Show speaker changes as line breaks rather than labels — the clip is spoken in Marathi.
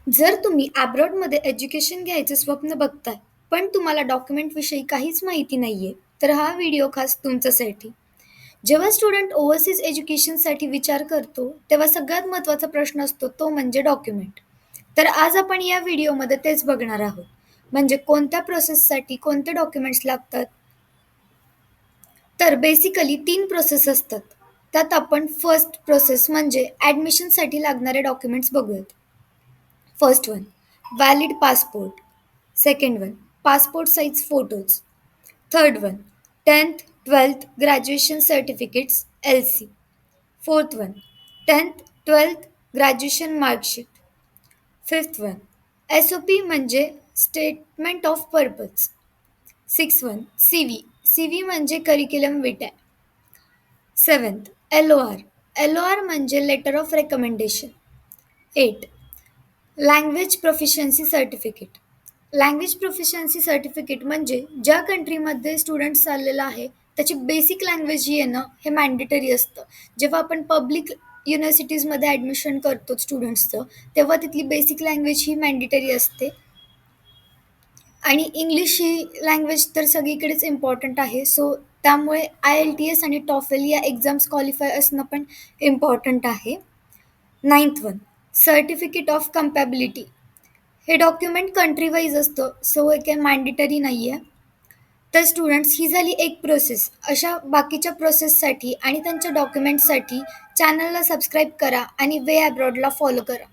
जर तुम्ही अब्रॉडमध्ये एज्युकेशन घ्यायचं स्वप्न बघताय, पण तुम्हाला डॉक्युमेंटविषयी काहीच माहिती नाहीये, तर हा व्हिडिओ खास तुमच्यासाठी. जेव्हा स्टुडंट ओव्हरसीज एज्युकेशनसाठी विचार करतो, तेव्हा सगळ्यात महत्त्वाचा प्रश्न असतो तो म्हणजे डॉक्युमेंट. तर आज आपण या व्हिडिओमध्ये तेच बघणार आहोत. म्हणजे कोणत्या प्रोसेससाठी कोणते डॉक्युमेंट्स लागतात. तर बेसिकली 3 प्रोसेस असतात. त्यात आपण फर्स्ट प्रोसेस म्हणजे ॲडमिशनसाठी लागणारे डॉक्युमेंट्स बघूयात. First one, valid passport. Second one, passport size photos. Third one, 10th, 12th graduation certificates LC. Fourth one, 10th, 12th graduation mark sheet. Fifth one, SOP म्हणजे statement of purpose. Sixth one, CV. CV म्हणजे curriculum vitae. Seventh, LOR. LOR म्हणजे letter of recommendation. 8. Language proficiency certificate. Language proficiency certificate म्हणजे ज्या कंट्रीमध्ये स्टुडंट चाललेला आहे त्याची बेसिक लँग्वेज ही येणं हे मॅन्डेटरी असतं. जेव्हा आपण पब्लिक युनिव्हर्सिटीजमध्ये ॲडमिशन करतो स्टुडंट्सचं, तेव्हा तिथली बेसिक लँग्वेज ही मॅन्डेटरी असते. आणि इंग्लिश ही लँग्वेज तर सगळीकडेच इम्पॉर्टंट आहे. सो त्यामुळे IELTS आणि टॉफेल या एक्झाम्स क्वालिफाय असणं पण इम्पॉर्टंट आहे. Ninth one, certificate of compatibility. हे डॉक्युमेंट कंट्री वाईज असतं, सो हे काही मॅन्डेटरी नाही आहे. तर स्टुडंट्स ही झाली एक प्रोसेस. अशा बाकीच्या प्रोसेससाठी आणि त्यांच्या डॉक्युमेंट्ससाठी चॅनलला सबस्क्राईब करा आणि वे अब्रॉडला फॉलो करा.